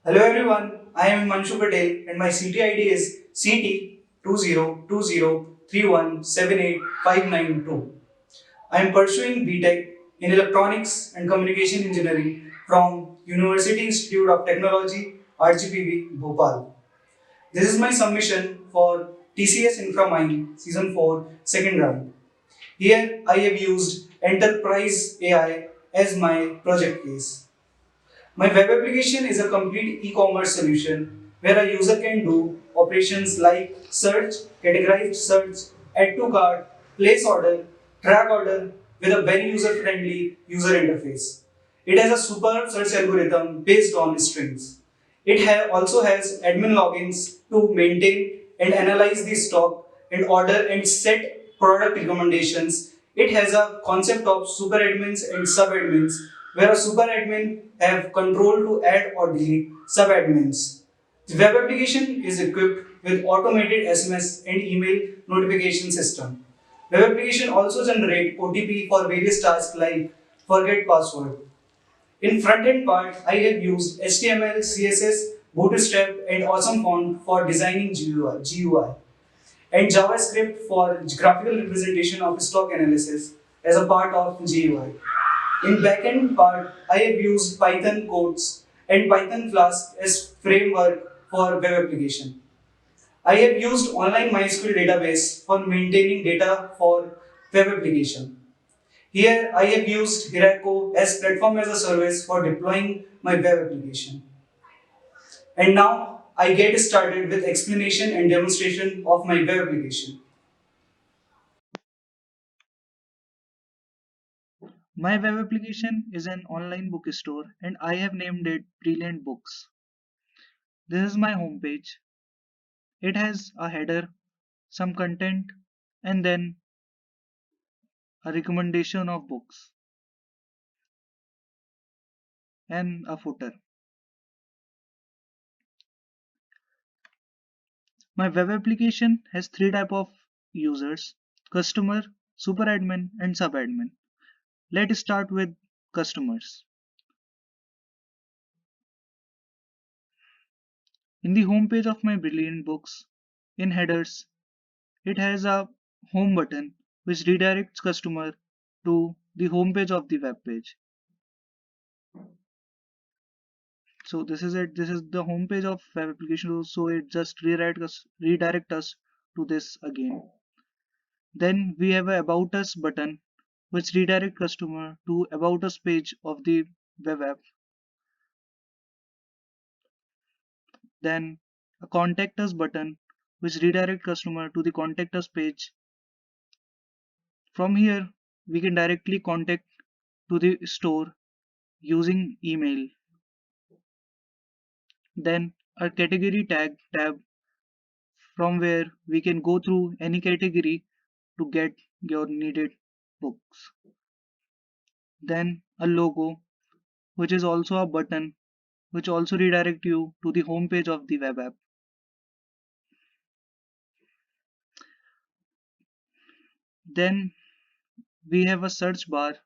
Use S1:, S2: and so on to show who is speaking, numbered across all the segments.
S1: Hello everyone, I am Manshu Patel and my CT ID is CT202031785992. I am pursuing BTech in Electronics and Communication Engineering from University Institute of Technology RGPV Bhopal. This is my submission for TCS InfraMine Season 4 second round. Here I have used Enterprise AI as my project case. My web application is a complete e-commerce solution where a user can do operations like search, categorize search, add to cart, place order, track order with a very user-friendly user interface. It has a super search algorithm based on strings. It also has admin logins to maintain and analyze the stock and order and set product recommendations. It has a concept of super admins and sub admins where a super admin have control to add or delete sub admins. The web application is equipped with automated SMS and email notification system. Web application also generate OTP for various tasks like forget password. In front-end part, I have used HTML, CSS, Bootstrap, and Awesome Font for designing GUI, and JavaScript for graphical representation of stock analysis as a part of GUI. In backend part, I have used Python codes and Python Flask as framework for web application. I have used online MySQL database for maintaining data for web application. Here I have used Heroku as platform as a service for deploying my web application. And now I get started with explanation and demonstration of my web application. My web application is an online bookstore and I have named it Brilliant Books. This is my homepage. It has a header, some content, and then a recommendation of books and a footer. My web application has three type of users: customer, super admin, and subadmin. Let's start with customers. In the home page of my Brilliant Books, in headers, it has a home button which redirects customer to the home page of the web page. So this is it. This is the home page of web application. So it just redirect us to this again. Then we have a about us button which redirect customer to about us page of the web app. Then a contact us button which redirect customer to the contact us page. From here we can directly contact to the store using email. Then a category tag tab from where we can go through any category to get your needed books. Then a logo which is also a button which also redirect you to the home page of the web app. Then we have a search bar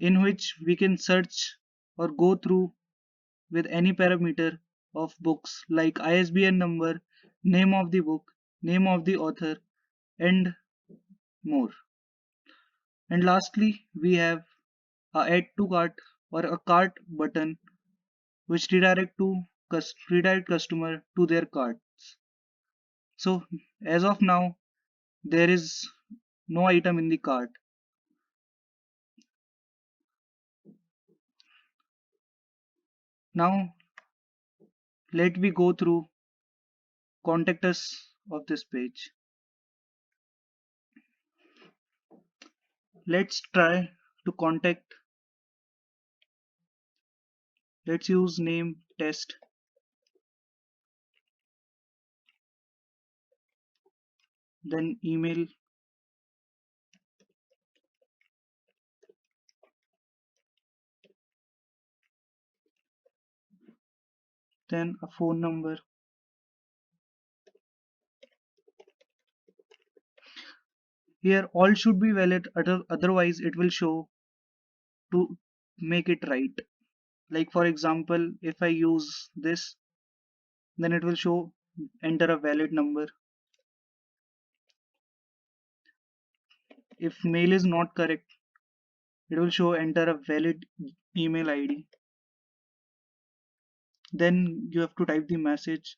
S1: in which we can search or go through with any parameter of books like ISBN number, name of the book, name of the author, and more. And lastly, we have a add to cart or a cart button which redirect customer to their carts. So as of now, there is no item in the cart. Now let me go through contact us of this page. Let's try to contact. Let's use name test, then email, then a phone number. Here all should be valid, otherwise it will show to make it right. Like for example, if I use this, then it will show enter a valid number. If mail is not correct, it will show enter a valid email ID. Then you have to type the message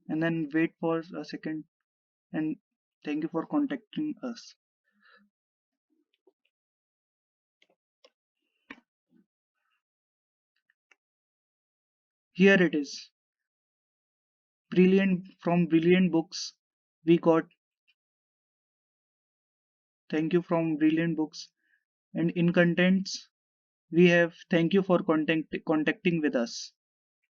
S1: and then wait for a second and thank you for contacting us. Here it is. Brilliant, from Brilliant Books. We got thank you from Brilliant Books. And in contents, we have thank you for contacting with us.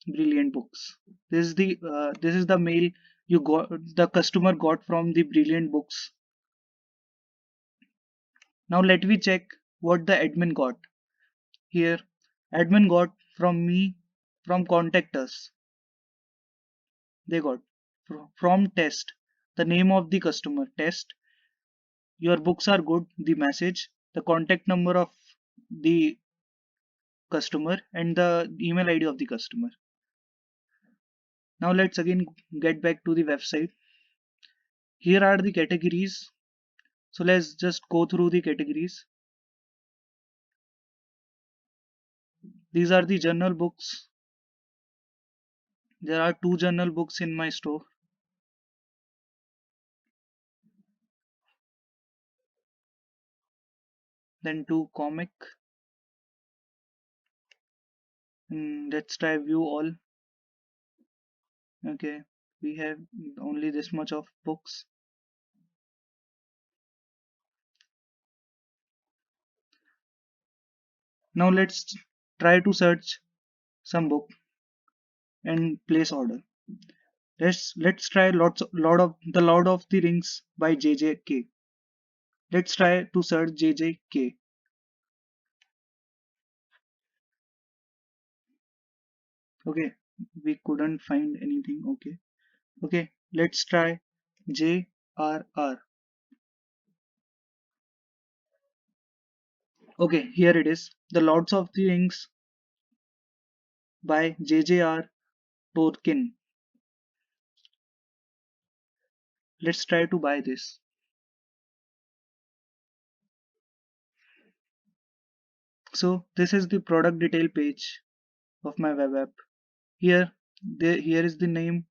S1: Brilliant Books. This is the mail you got, the customer got from the Brilliant Books. Now let me check what the admin got. Here, admin got from me, from contact us. They got from test, the name of the customer, test. Your books are good, the message, the contact number of the customer, and the email ID of the customer. Now let's again get back to the website. Here are the categories. So let's just go through the categories. These are the journal books. There are 2 journal books in my store. Then 2 comic. And let's try view all. Okay, we have only this much of books. Now let's try to search some book and place order. Let's try lot of the Lord of the Rings by JJK. Let's try to search JJK. Okay, we couldn't find anything. Okay, let's try JRR. Okay, here it is. The Lords of the Rings by JJR Tolkien. Let's try to buy this. So this is the product detail page of my web app. Here, here is the name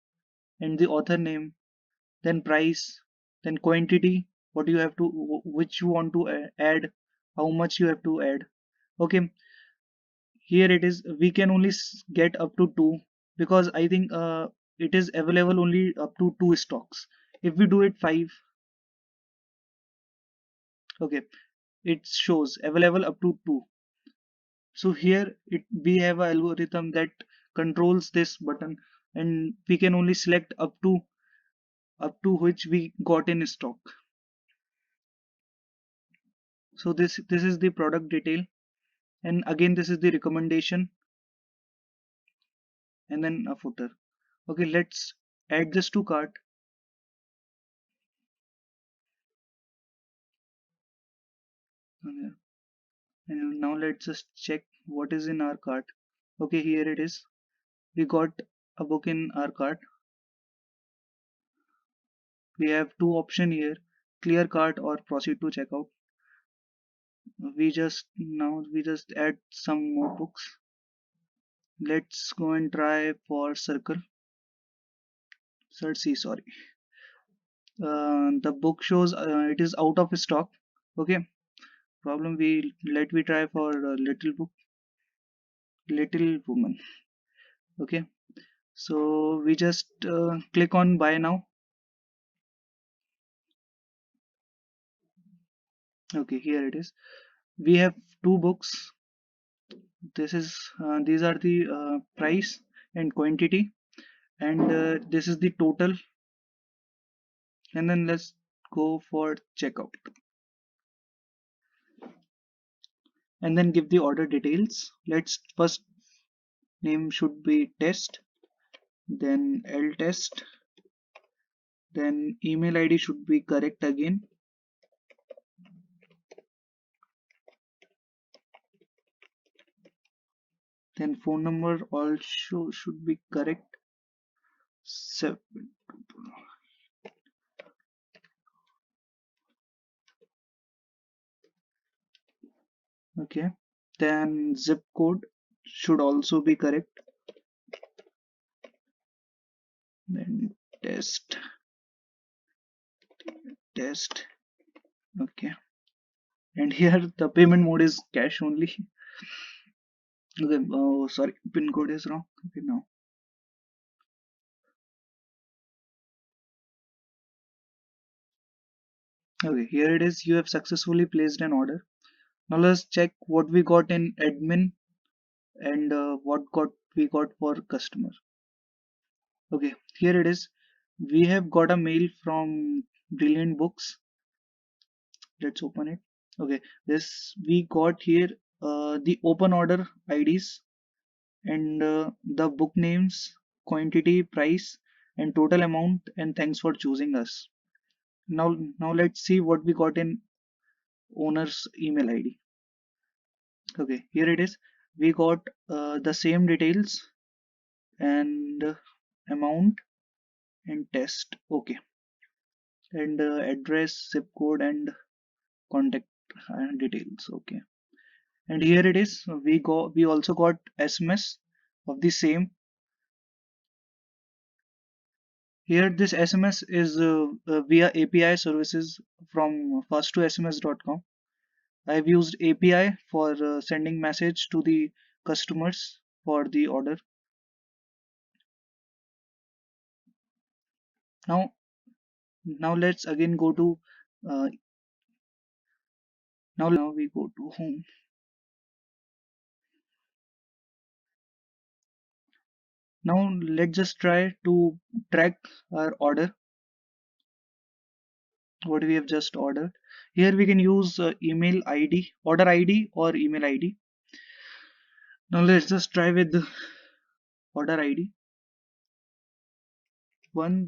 S1: and the author name, then price, then quantity, what you have to, which you want to add, how much you have to add. Okay, here it is. We can only get up to 2 because I think it is available only up to 2 stocks. If we do it 5, okay, it shows available up to 2. So here we have an algorithm that controls this button and we can only select up to which we got in stock. So this is the product detail, and again this is the recommendation and then a footer. Okay, let's add this to cart. Okay. And now let's just check what is in our cart. Okay, here it is. We got a book in our cart. We have 2 options here, clear cart or proceed to checkout. We just add some more books. Let's go and try for circle. Search C, sorry. The book shows it is out of stock. Okay, problem we let we try for little book, Little Woman. Okay, so we just click on buy now. Okay, here it is. We have 2 books. These are the price and quantity, and this is the total. And then let's go for checkout and then give the order details. Let's first name should be test, then L test,
S2: Then email ID should be correct again. Then phone number also should be correct. Seven. Okay. Then zip code should also be correct. Then test. Okay. And here the payment mode is cash only. Okay. Oh, sorry. Pin code is wrong. Okay. Now. Okay. Here it is. You have successfully placed an order. Now let's check what we got in admin and what got we got for customer. Okay. Here it is. We have got a mail from Brilliant Books. Let's open it. Okay, this we got here the open order IDs and the book names, quantity, price, and total amount, and thanks for choosing us. Now let's see what we got in owner's email ID. Okay, here it is. We got the same details and amount and test. Okay, and address, zip code, and contact details. Okay, and here it is. We also got SMS of the same. Here this SMS is via API services from fast2sms.com. I've used API for sending message to the customers for the order. Now now let's again go to uh, now we go to home. Now let's just try to track our order, what we have just ordered. Here we can use email ID, order ID or email ID. Now let's just try with the order ID 10.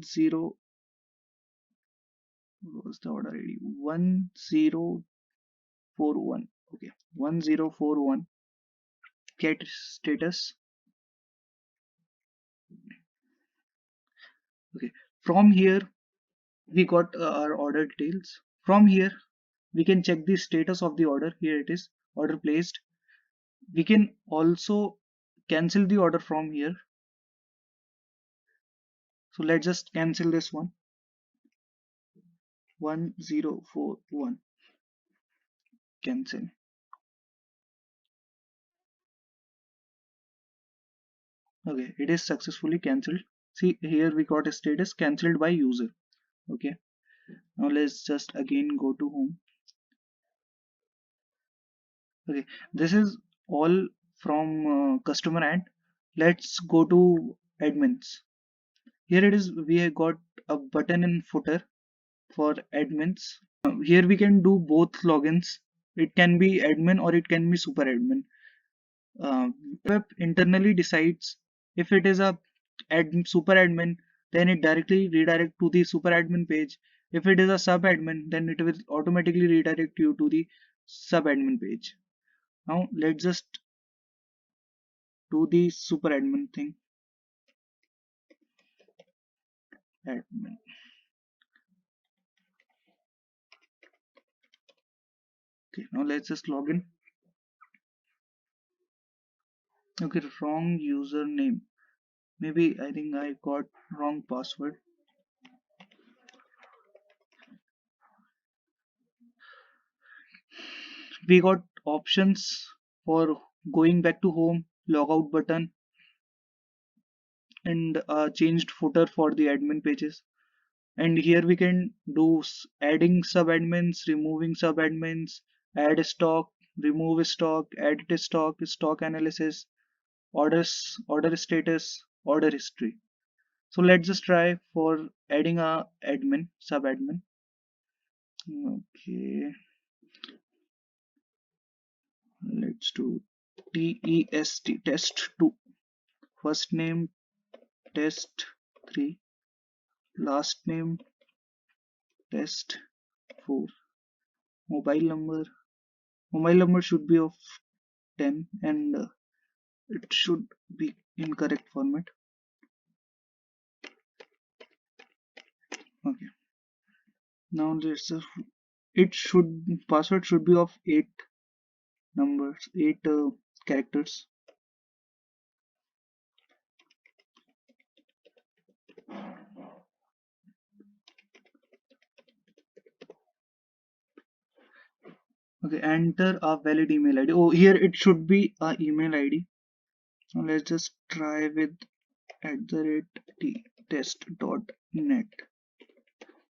S2: What was the order ID? 1041. Okay, 1041. Get status. Okay, from here we got our order details. From here we can check the status of the order. Here it is, order placed. We can also cancel the order from here. So let's just cancel this one. 1041. Cancel. Okay, it is successfully cancelled. See, here we got a status cancelled by user. Okay, now let's just again go to home. Okay, this is all from customer end. Let's go to admins. Here it is. We have got a button in footer for admins. Here we can do both logins. It can be admin or it can be super admin. Web internally decides if it is a super admin, then it directly redirect to the super admin page. If it is a sub admin, then it will automatically redirect you to the sub admin page. Now let's just do the super admin thing. Admin. Okay, now let's just log in. Okay, wrong username. Maybe I think I got wrong password. We got options for going back to home, logout button, and changed footer for the admin pages. And here we can do adding sub admins, removing sub admins, add stock, remove stock, edit stock, stock analysis, order status, order history. So let's just try for adding a admin, sub admin. Okay, let's do test 2. First name test 3, last name test 4. Mobile number should be of 10 and it should be in correct format. Okay, now it should password should be of 8 characters. Okay, enter a valid email ID. Oh, here it should be a email ID. Now let's just try with @test.net.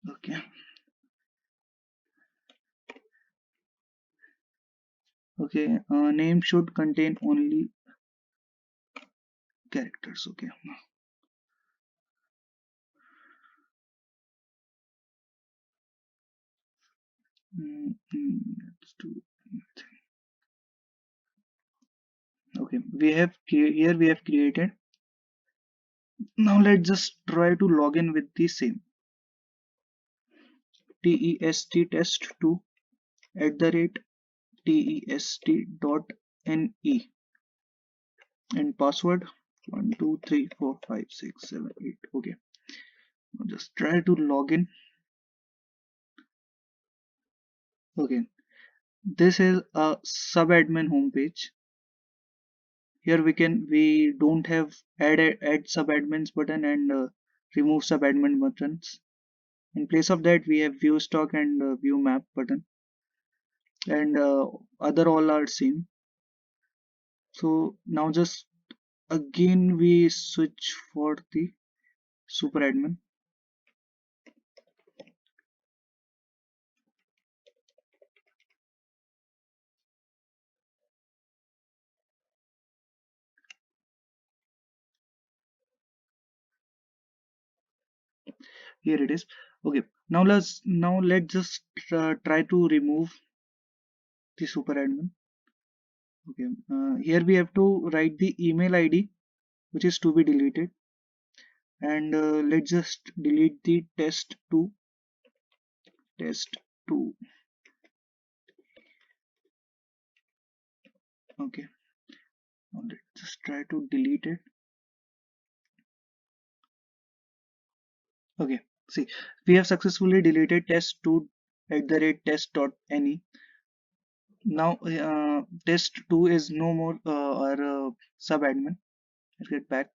S2: Okay. Okay, name should contain only characters. Okay. Let's do anything. Okay, here we have created. Now let's just try to log in with the same test2 @test.ne and password 1234567 8. Okay, now just try to log in. Okay, this is a subadmin homepage. Here we don't have add subadmins button and remove subadmin buttons. In place of that, we have view stock and view map button, and other all are same. So now just again we switch for the super admin. Here it is. Okay, let's just try to remove the super admin. Okay, here we have to write the email ID which is to be deleted, and let's just delete the test2. Okay, now let's just try to delete it. Okay, see, we have successfully deleted test2 @test.ne. Now test2 is no more our subadmin. Let's get back,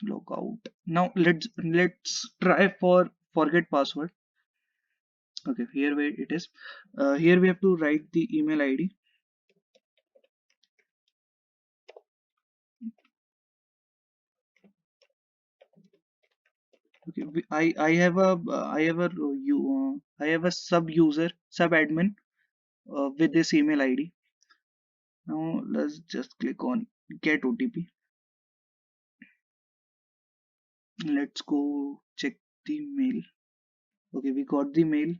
S2: log out. Now let's try for forget password. Okay, here where it is. Here we have to write the email ID. Okay, I have a sub admin with this email ID. Now let's just click on get OTP. Let's go check the mail. Okay, we got the mail.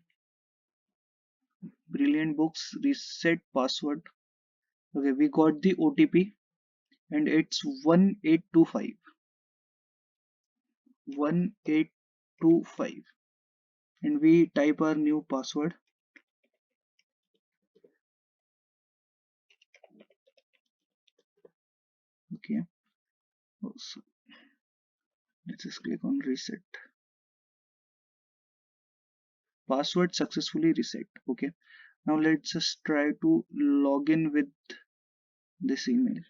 S2: Brilliant Books reset password. Okay, we got the OTP and it's 1825. 1825, and we type our new password. Okay, so let's just click on reset. Password successfully reset. Okay, now let's just try to log in with this email.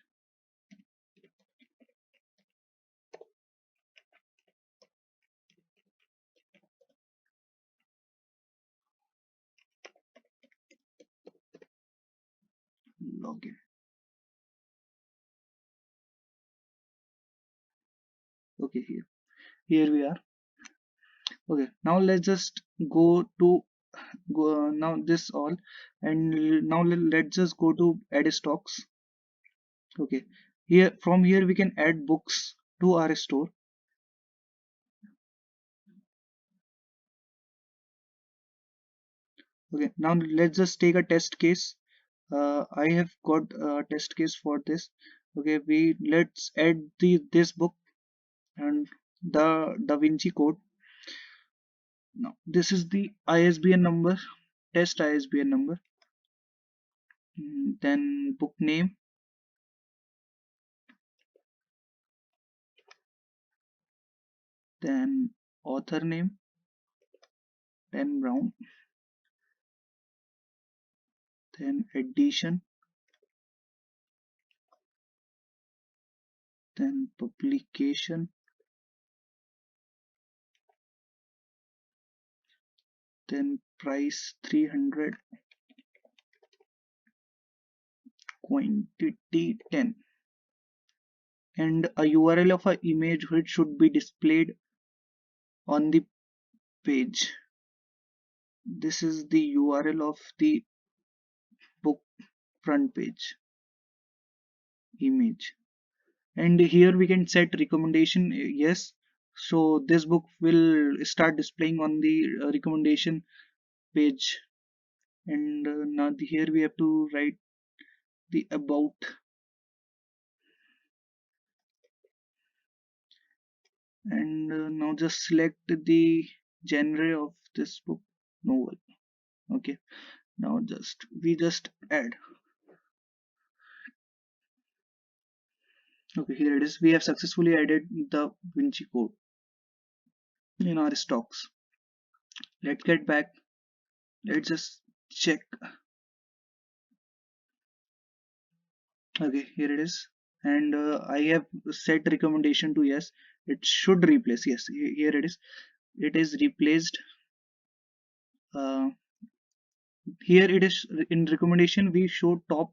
S2: Login. Okay, here we are. Okay, now let's just go now this all, and now let's just go to add stocks. Okay, from here we can add books to our store. Okay, now let's just take a test case. I have got a test case for this. Okay, let's add this book, and the Da Vinci Code. Now this is the ISBN number, test ISBN number. Then book name, then author name, Dan Brown, then edition, then publication, then price 300, quantity 10, and a URL of an image which should be displayed on the page. This is the URL of the book front page image, and here we can set recommendation yes. So this book will start displaying on the recommendation page, and now here we have to write the about, and now just select the genre of this book, novel. Okay, now we just add. Okay, here it is. We have successfully added the Vinci Code in our stocks. Let's get back. Let's just check. Okay, here it is, and I have set recommendation to yes. It should replace, yes, here it is. It is replaced. uh, Here it is. In recommendation we show top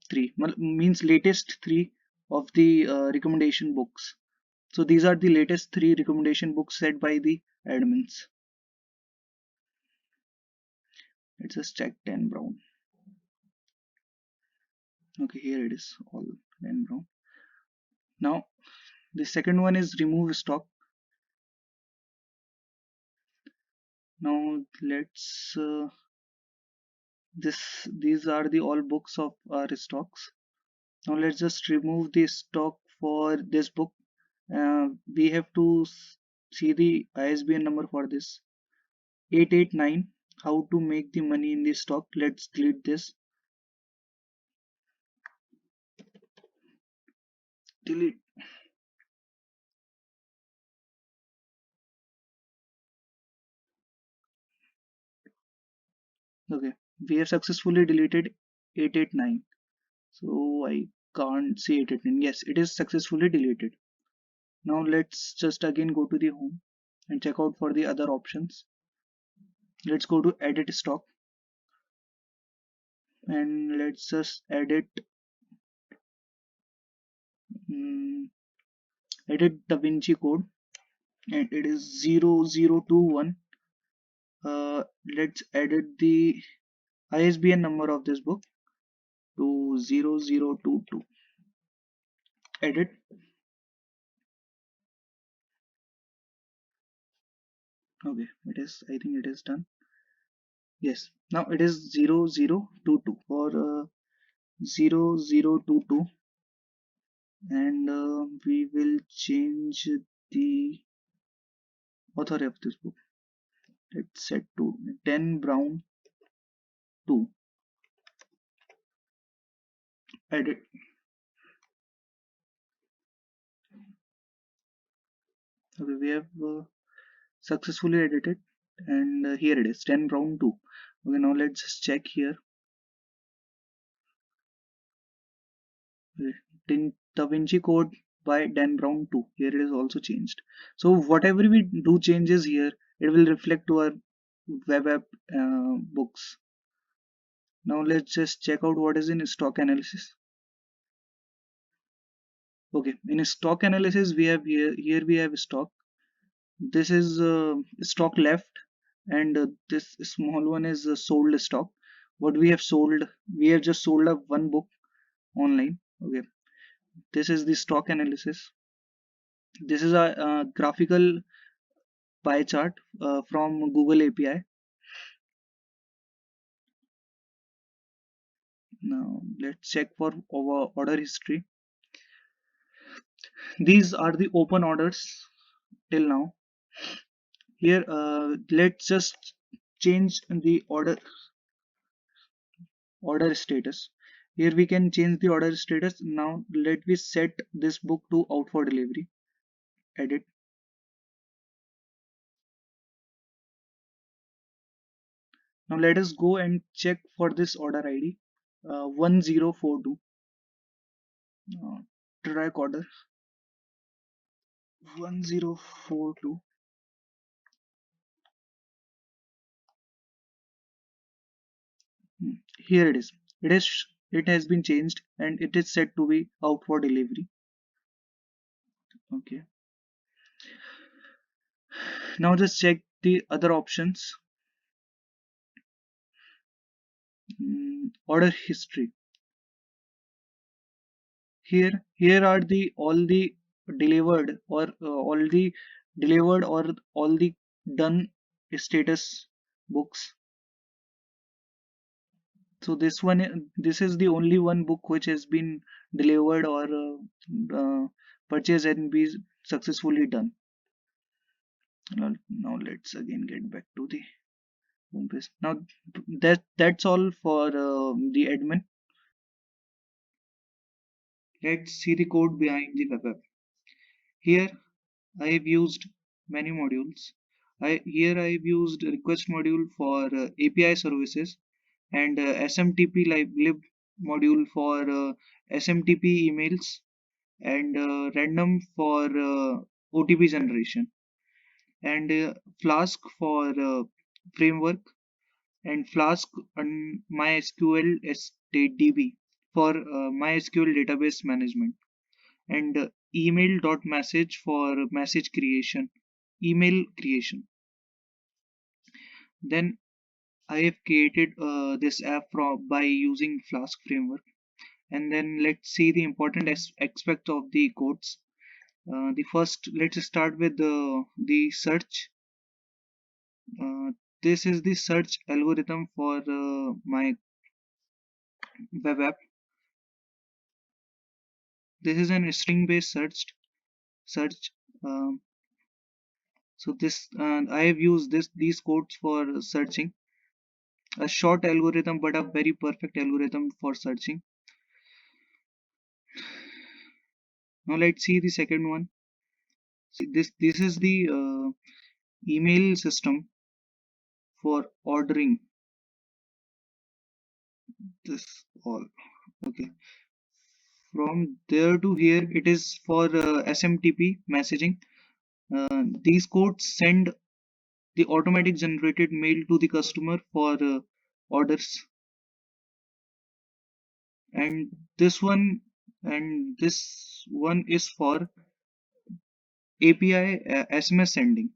S2: three, means latest three of the recommendation books. So these are the latest three recommendation books set by the admins. Let's just check Dan Brown. Okay, here it is, all Dan Brown. Now the second one is remove stock. Now let's these are the all books of our stocks. Now let's just remove the stock for this book. We have to see the ISBN number for this, 889. How to make the money in the stock. Let's delete this. Delete. Okay, we have successfully deleted 889. So I can't see 889. Yes, it is successfully deleted. Now let's just again go to the home and check out for the other options. Let's go to edit stock, and let's just edit edit Da Vinci Code, and it is 0021. Let's edit the ISBN number of this book to 0022. Edit. Okay, it is, I think it is done. Yes, now it is 0022 for 0022, and we will change the author of this book. Let's set to Dan Brown 2. Edit. Okay, we have successfully edited, and here it is, Dan Brown 2. Okay, now let's just check here. Da Vinci Code by Dan Brown 2. Here it is also changed. So whatever we do changes here, it will reflect to our web app books. Now let's just check out what is in stock analysis. Okay, in stock analysis we have here we have stock. This is stock left, and this small one is sold stock. What we have sold, we have just sold up one book online. Okay, this is the stock analysis. This is a graphical pie chart from Google API. Now let's check for our order history. These are the open orders. till now. Here, let's just change the order status. Here we can change the order status. Now let me set this book to out for delivery. Edit. Now let us go and check for this order ID 1042. Track order 1042. Here it is. It has been changed and it is set to be out for delivery. Okay. Now just check the other options. Order history. Here are the all the delivered or all the done status books. So this is the only one book which has been delivered or purchased and be successfully done. Now let's again get back to the home page. Now that's all for the admin. Let's see the code behind the web app. Here I have used many modules. Here I have used request module for API services and SMTP lib module for SMTP emails and random for OTP generation and Flask for framework and Flask and MySQL StateDB for MySQL database management and email.message for message creation, email creation. Then I have created this app by using Flask framework. And then let's see the important aspect of the codes. The first, let's start with the search. This is the search algorithm for my web app. This is an string-based search. Um, so this I have used these codes for searching. A short algorithm, but a very perfect algorithm for searching. Now let's see the second one. See, this is the email system for ordering this all. Okay, from there to here it is for SMTP messaging. These codes send the automatic generated mail to the customer for orders, and this one is for API SMS sending.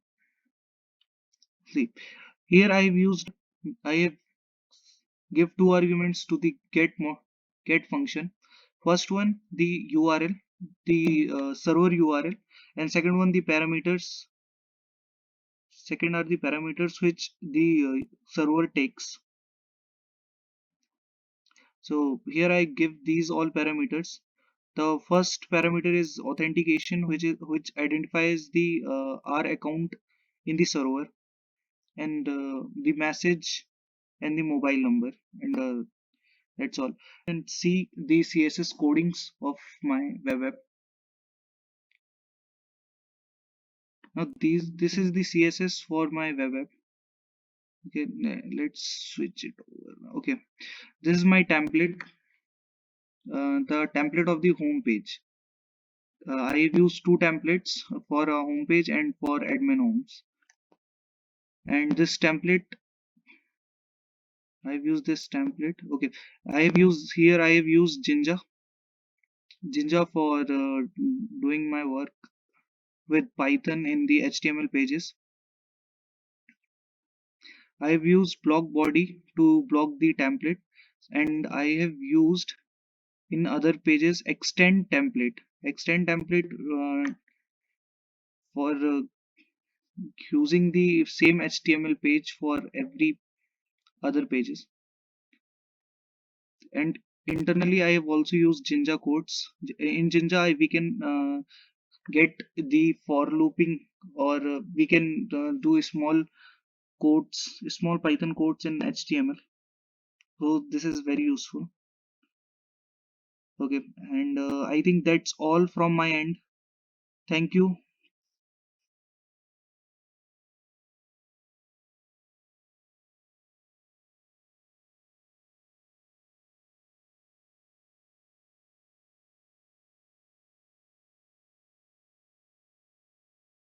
S2: See, here I have give two arguments to the get function. First one the URL, the server URL, and second one the parameters. Second are the parameters which the server takes. So here I give these all parameters. The first parameter is authentication, which identifies the our account in the server, and the message and the mobile number, and that's all. And see the CSS codings of my web app. Now this is the CSS for my web app. Okay, let's switch it over now. Okay, this is my template, the template of the home page. I have used two templates for a home page and for admin homes. And this template, I've used this template. Okay, I have used Jinja for doing my work with Python in the HTML pages. I have used block body to block the template, and I have used in other pages extend template for using the same HTML page for every other pages. And internally I have also used Jinja codes. In Jinja we can get the for looping or we can do small Python codes in HTML. So this is very useful. Okay, and I think that's all from my end. Thank you.